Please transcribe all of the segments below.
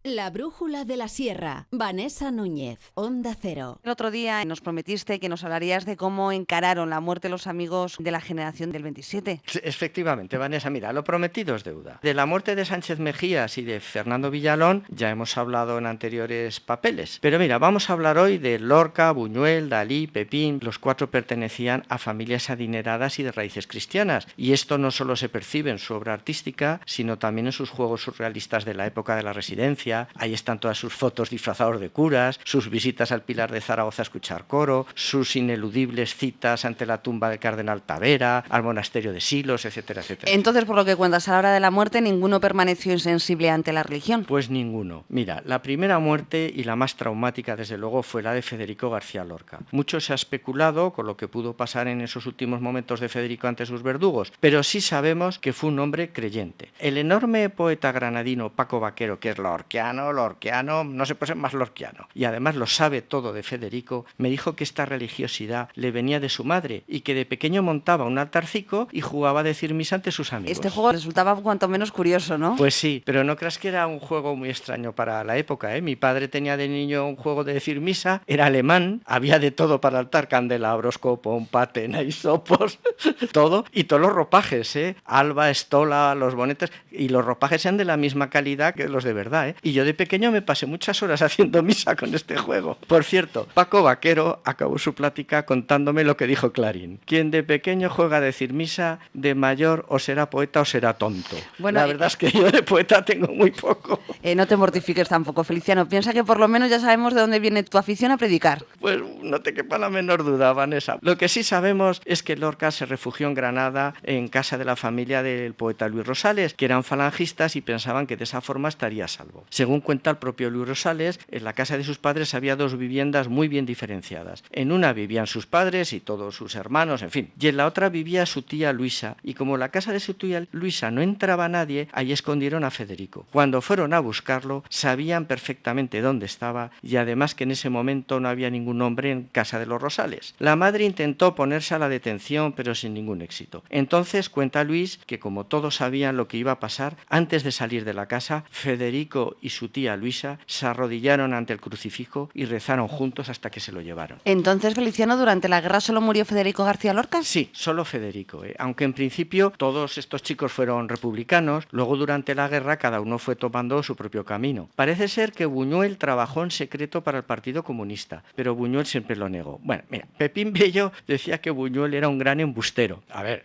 La brújula de la sierra. Vanessa Núñez, Onda Cero. El otro día nos prometiste que nos hablarías de cómo encararon la muerte los amigos de la generación del 27. Sí, efectivamente, Vanessa, mira, lo prometido es deuda. De la muerte de Sánchez Mejías y de Fernando Villalón ya hemos hablado en anteriores papeles. Pero mira, vamos a hablar hoy de Lorca, Buñuel, Dalí, Pepín. Los cuatro pertenecían a familias adineradas y de raíces cristianas. Y esto no solo se percibe en su obra artística, sino también en sus juegos surrealistas de la época de la Residencia. Ahí están todas sus fotos disfrazados de curas, sus visitas al Pilar de Zaragoza a escuchar coro, sus ineludibles citas ante la tumba del cardenal Tavera, al monasterio de Silos, etcétera, etcétera. Entonces, por lo que cuentas, a la hora de la muerte, ninguno permaneció insensible ante la religión. Pues ninguno. Mira, la primera muerte y la más traumática, desde luego, fue la de Federico García Lorca. Mucho se ha especulado con lo que pudo pasar en esos últimos momentos de Federico ante sus verdugos, pero sí sabemos que fue un hombre creyente. El enorme poeta granadino Paco Vaquero, que es lorquiano, no se puede ser más lorquiano, y además lo sabe todo de Federico, me dijo que esta religiosidad le venía de su madre y que de pequeño montaba un altarcico y jugaba a decir misa ante sus amigos. Este juego resultaba cuanto menos curioso, ¿no? Pues sí, pero no creas que era un juego muy extraño para la época, ¿eh? Mi padre tenía de niño un juego de decir misa, era alemán, había de todo para altar, candelabros, copón, patena, hisopos, todo, y todos los ropajes, alba, estola, los bonetes, y los ropajes eran de la misma calidad que los de verdad, y yo de pequeño me pasé muchas horas haciendo misa con este juego. Por cierto, Paco Vaquero acabó su plática contándome lo que dijo Clarín: quien de pequeño juega a decir misa, de mayor o será poeta o será tonto. Bueno, la verdad es que yo de poeta tengo muy poco. No te mortifiques tampoco, Feliciano. Piensa que por lo menos ya sabemos de dónde viene tu afición a predicar. Pues no te quepa la menor duda, Vanessa. Lo que sí sabemos es que Lorca se refugió en Granada en casa de la familia del poeta Luis Rosales, que eran falangistas y pensaban que de esa forma estaría a salvo. Según cuenta el propio Luis Rosales, en la casa de sus padres había dos viviendas muy bien diferenciadas. En una vivían sus padres y todos sus hermanos, en fin. Y en la otra vivía su tía Luisa. Y como en la casa de su tía Luisa no entraba nadie, ahí escondieron a Federico. Cuando fueron a buscarlo, sabían perfectamente dónde estaba y además que en ese momento no había ningún hombre en casa de los Rosales. La madre intentó ponerse a la detención, pero sin ningún éxito. Entonces cuenta Luis que, como todos sabían lo que iba a pasar, antes de salir de la casa, Federico y su tía Luisa se arrodillaron ante el crucifijo y rezaron juntos hasta que se lo llevaron. Entonces, Feliciano, ¿durante la guerra solo murió Federico García Lorca? Sí, solo Federico, aunque en principio todos estos chicos fueron republicanos, luego durante la guerra cada uno fue tomando su propio camino. Parece ser que Buñuel trabajó en secreto para el Partido Comunista, pero Buñuel siempre lo negó. Bueno, mira, Pepín Bello decía que Buñuel era un gran embustero. A ver,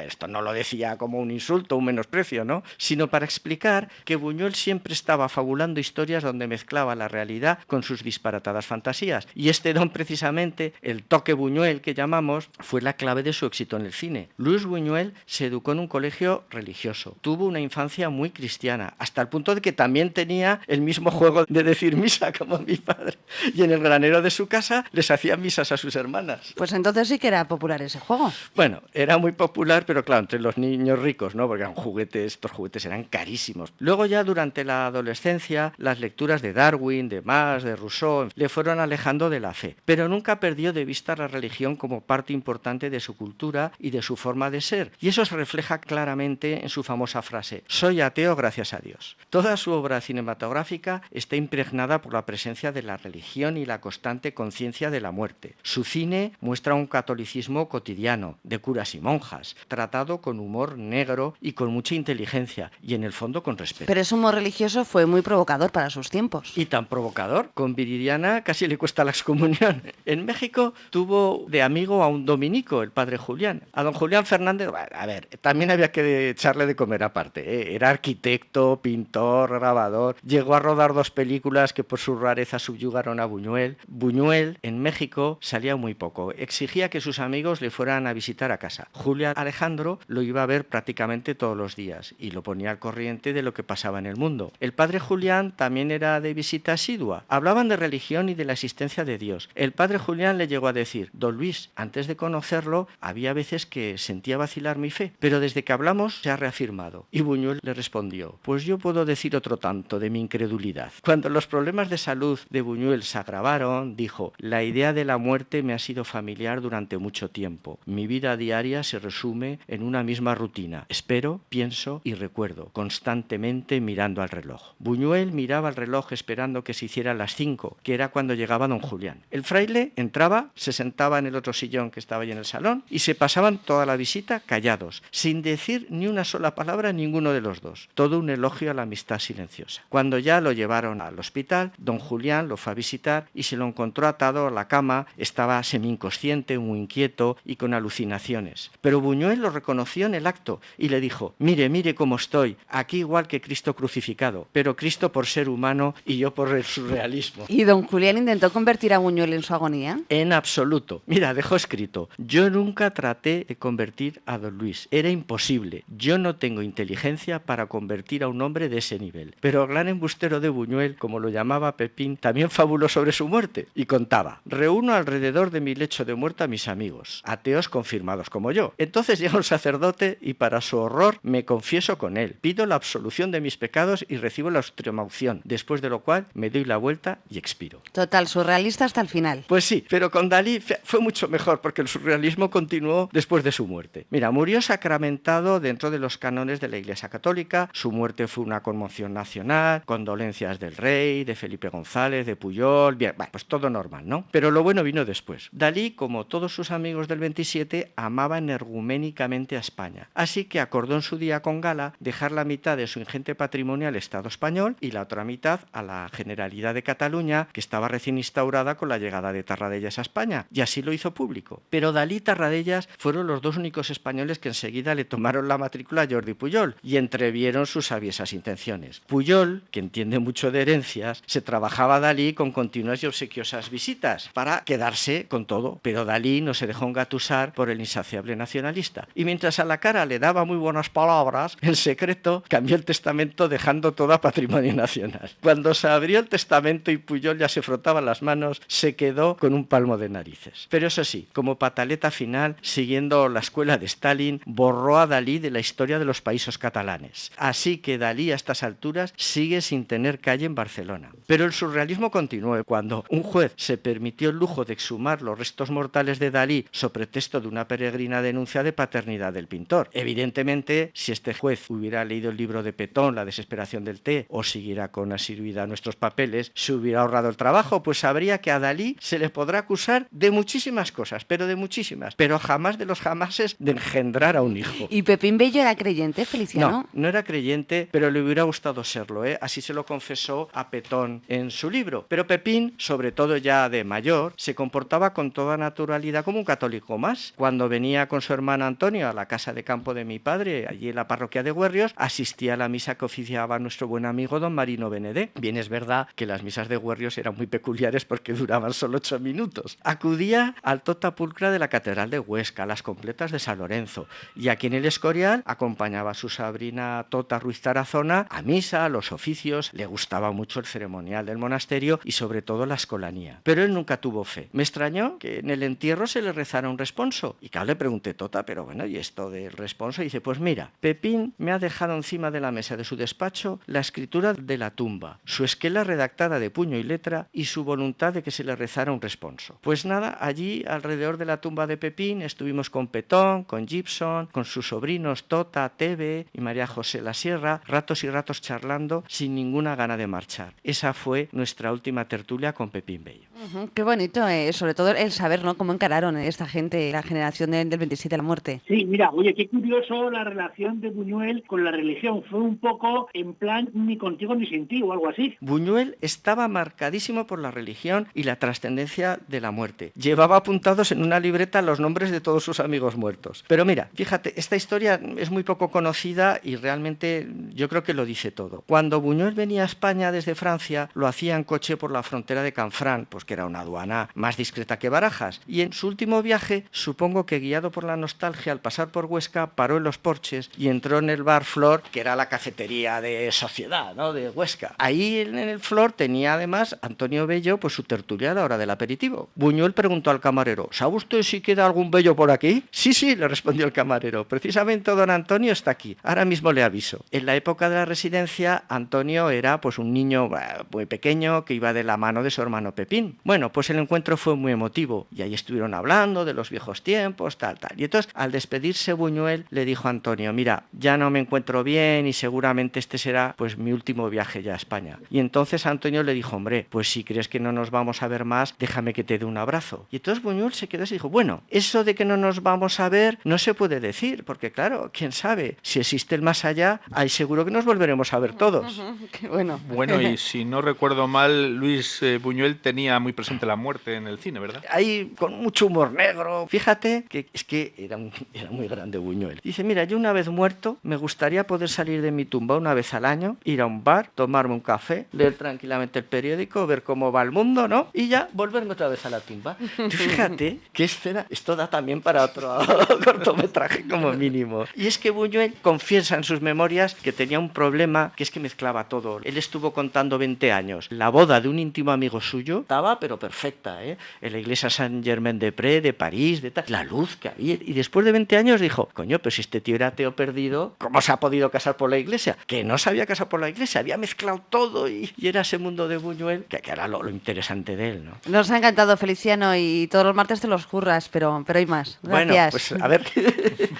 esto no lo decía como un insulto, un menosprecio, ¿no? Sino para explicar que Buñuel siempre estaba fabulando historias donde mezclaba la realidad con sus disparatadas fantasías. Y este don, precisamente, el toque Buñuel que llamamos, fue la clave de su éxito en el cine. Luis Buñuel se educó en un colegio religioso. Tuvo una infancia muy cristiana, hasta el punto de que también tenía el mismo juego de decir misa como mi padre. Y en el granero de su casa les hacía misas a sus hermanas. Pues entonces sí que era popular ese juego. Bueno, era muy popular, pero claro, entre los niños ricos, ¿no? Porque eran juguetes, estos juguetes eran carísimos. Luego ya durante la adolescencia, las lecturas de Darwin, de Marx, de Rousseau, le fueron alejando de la fe. Pero nunca perdió de vista la religión como parte importante de su cultura y de su forma de ser. Y eso se refleja claramente en su famosa frase: soy ateo gracias a Dios. Toda su obra cinematográfica está impregnada por la presencia de la religión y la constante conciencia de la muerte. Su cine muestra un catolicismo cotidiano, de curas y monjas, tratado con humor negro y con mucha inteligencia, y en el fondo con respeto. Pero ese humor religioso fue muy provocador para sus tiempos. Y tan provocador, con Viridiana casi le cuesta la excomunión. En México tuvo de amigo a un dominico, el padre Julián. A don Julián Fernández, a ver, también había que echarle de comer aparte, Era arquitecto, pintor, grabador. Llegó a rodar 2 películas que por su rareza subyugaron a Buñuel. Buñuel en México salía muy poco. Exigía que sus amigos le fueran a visitar a casa. Julián Alejandro lo iba a ver prácticamente todos los días y lo ponía al corriente de lo que pasaba en el mundo. El padre Julián también era de visita asidua. Hablaban de religión y de la existencia de Dios. El padre Julián le llegó a decir: don Luis, antes de conocerlo había veces que sentía vacilar mi fe, pero desde que hablamos se ha reafirmado. Y Buñuel le respondió: pues yo puedo decir otro tanto de mi incredulidad. Cuando los problemas de salud de Buñuel se agravaron, dijo: la idea de la muerte me ha sido familiar durante mucho tiempo. Mi vida diaria se resume en una misma rutina. Espero, pienso y recuerdo, constantemente mirando al reloj. Buñuel Buñuel miraba el reloj esperando que se hicieran las 5, que era cuando llegaba don Julián. El fraile entraba, se sentaba en el otro sillón que estaba ahí en el salón y se pasaban toda la visita callados, sin decir ni una sola palabra ninguno de los dos. Todo un elogio a la amistad silenciosa. Cuando ya lo llevaron al hospital, don Julián lo fue a visitar y se lo encontró atado a la cama. Estaba semi-inconsciente, muy inquieto y con alucinaciones. Pero Buñuel lo reconoció en el acto y le dijo: mire cómo estoy, aquí igual que Cristo crucificado, pero Cristo por ser humano y yo por el surrealismo. ¿Y don Julián intentó convertir a Buñuel en su agonía? En absoluto. Mira, dejó escrito: yo nunca traté de convertir a don Luis, era imposible. Yo no tengo inteligencia para convertir a un hombre de ese nivel. Pero el gran embustero de Buñuel, como lo llamaba Pepín, también fabuló sobre su muerte y contaba: reúno alrededor de mi lecho de muerte a mis amigos, ateos confirmados como yo. Entonces llega un sacerdote y para su horror me confieso con él, pido la absolución de mis pecados y recibo la extremaunción, después de lo cual me doy la vuelta y expiro. Total, surrealista hasta el final. Pues sí, pero con Dalí fue mucho mejor porque el surrealismo continuó después de su muerte. Mira, murió sacramentado dentro de los cánones de la Iglesia Católica. Su muerte fue una conmoción nacional, condolencias del rey, de Felipe González, de Pujol, bien, pues todo normal, ¿no? Pero lo bueno vino después. Dalí, como todos sus amigos del 27, amaba energuménicamente a España. Así que acordó en su día con Gala dejar la mitad de su ingente patrimonio al Estado español y la otra mitad a la Generalidad de Cataluña, que estaba recién instaurada con la llegada de Tarradellas a España, y así lo hizo público. Pero Dalí y Tarradellas fueron los dos únicos españoles que enseguida le tomaron la matrícula a Jordi Pujol y entrevieron sus aviesas intenciones. Pujol, que entiende mucho de herencias, se trabajaba a Dalí con continuas y obsequiosas visitas para quedarse con todo, pero Dalí no se dejó engatusar por el insaciable nacionalista. Y mientras a la cara le daba muy buenas palabras, en secreto cambió el testamento dejando todo a patrimonio nacional. Cuando se abrió el testamento y Pujol ya se frotaba las manos, se quedó con un palmo de narices. Pero eso sí, como pataleta final, siguiendo la escuela de Stalin, borró a Dalí de la historia de los países catalanes. Así que Dalí a estas alturas sigue sin tener calle en Barcelona. Pero el surrealismo continuó cuando un juez se permitió el lujo de exhumar los restos mortales de Dalí sobre pretexto de una peregrina denuncia de paternidad del pintor. Evidentemente, si este juez hubiera leído el libro de Petón, La desesperación del té, o siguiera con asiduidad nuestros papeles, se hubiera ahorrado el trabajo, pues sabría que a Dalí se le podrá acusar de muchísimas cosas, pero de muchísimas, pero jamás de los jamases de engendrar a un hijo. ¿Y Pepín Bello era creyente, Feliciano? No era creyente, pero le hubiera gustado serlo, ¿eh? Así se lo confesó a Petón en su libro. Pero Pepín, sobre todo ya de mayor, se comportaba con toda naturalidad como un católico más. Cuando venía con su hermano Antonio a la casa de campo de mi padre, allí en la parroquia de Güerrios, asistía a la misa que oficiaba nuestro buen amigo don Marino Benedé. Bien es verdad que las misas de Güerrios eran muy peculiares porque duraban solo 8 minutos. Acudía al Tota Pulcra de la Catedral de Huesca, a las completas de San Lorenzo, y aquí en el Escorial acompañaba a su sobrina Tota Ruiz Tarazona a misa, a los oficios. Le gustaba mucho el ceremonial del monasterio y sobre todo la escolanía. Pero él nunca tuvo fe. Me extrañó que en el entierro se le rezara un responso. Y claro, le pregunté: Tota, pero bueno, ¿y esto del responso? Y dice: pues mira, Pepín me ha dejado encima de la mesa de su despacho la escritura de la tumba, su esquela redactada de puño y letra y su voluntad de que se le rezara un responso. Pues nada, allí alrededor de la tumba de Pepín estuvimos con Petón, con Gibson, con sus sobrinos Tota, Tebe y María José La Sierra, ratos y ratos charlando sin ninguna gana de marchar. Esa fue nuestra última tertulia con Pepín Bello. Qué bonito, sobre todo el saber, ¿no?, cómo encararon esta gente, la generación del 27 a la muerte. Sí, mira, oye, qué curioso la relación de Buñuel con la religión. Fue un poco en plan ni contigo ni sin ti o algo así. Buñuel estaba marcadísimo por la religión y la trascendencia de la muerte. Llevaba apuntados en una libreta los nombres de todos sus amigos muertos. Pero mira, fíjate, esta historia es muy poco conocida y realmente yo creo que lo dice todo. Cuando Buñuel venía a España desde Francia, lo hacía en coche por la frontera de Canfrán, pues que era una aduana más discreta que Barajas. Y en su último viaje, supongo que guiado por la nostalgia, al pasar por Huesca, paró en Los Porches y entró en el bar Flor, que era la cafetería de sociedad, ¿no?, de Huesca. Ahí en el Flor tenía además Antonio Bello pues su tertulia a la hora del aperitivo. Buñuel preguntó al camarero: ¿sabe usted si queda algún Bello por aquí? Sí, le respondió el camarero. Precisamente don Antonio está aquí. Ahora mismo le aviso. En la época de la residencia, Antonio era pues un niño muy pequeño que iba de la mano de su hermano Pepín. Bueno, pues el encuentro fue muy emotivo y ahí estuvieron hablando de los viejos tiempos, tal. Y entonces, al despedirse Buñuel, le dijo a Antonio: mira, ya no me encuentro bien y seguramente este será pues mi último último viaje ya a España. Y entonces Antonio le dijo, hombre, pues si crees que no nos vamos a ver más, déjame que te dé un abrazo. Y entonces Buñuel se quedó así y dijo, bueno, eso de que no nos vamos a ver no se puede decir, porque claro, quién sabe, si existe el más allá, ahí seguro que nos volveremos a ver todos. Qué bueno. Bueno, y si no recuerdo mal, Luis Buñuel tenía muy presente la muerte en el cine, ¿verdad? Ahí con mucho humor negro. Fíjate que es que era muy grande Buñuel. Dice, mira, yo una vez muerto, me gustaría poder salir de mi tumba una vez al año, ir a un bar, tomarme un café, leer tranquilamente el periódico, ver cómo va el mundo, ¿no? Y ya volverme otra vez a la tumba. Fíjate qué escena. Esto da también para otro cortometraje como mínimo. Y es que Buñuel confiesa en sus memorias que tenía un problema, que es que mezclaba todo. Él estuvo contando 20 años. La boda de un íntimo amigo suyo estaba pero perfecta, ¿eh? En la iglesia Saint-Germain-des-Prés de París, de tal, la luz que había. Y después de 20 años dijo, coño, pero si este tío era ateo perdido, ¿cómo se ha podido casar por la iglesia? Que no se había casado por la iglesia, había mezclado todo y era ese mundo de Buñuel que era lo interesante de él, ¿no? Nos ha encantado, Feliciano, y todos los martes te los curras, pero hay más. Gracias. Bueno, pues a ver,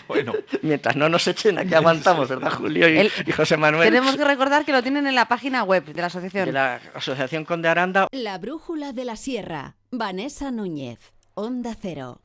Bueno, mientras no nos echen, aquí aguantamos, ¿verdad, Julio y José Manuel? Tenemos que recordar que lo tienen en la página web de la asociación. De la Asociación Conde Aranda. La brújula de la sierra. Vanessa Núñez. Onda Cero.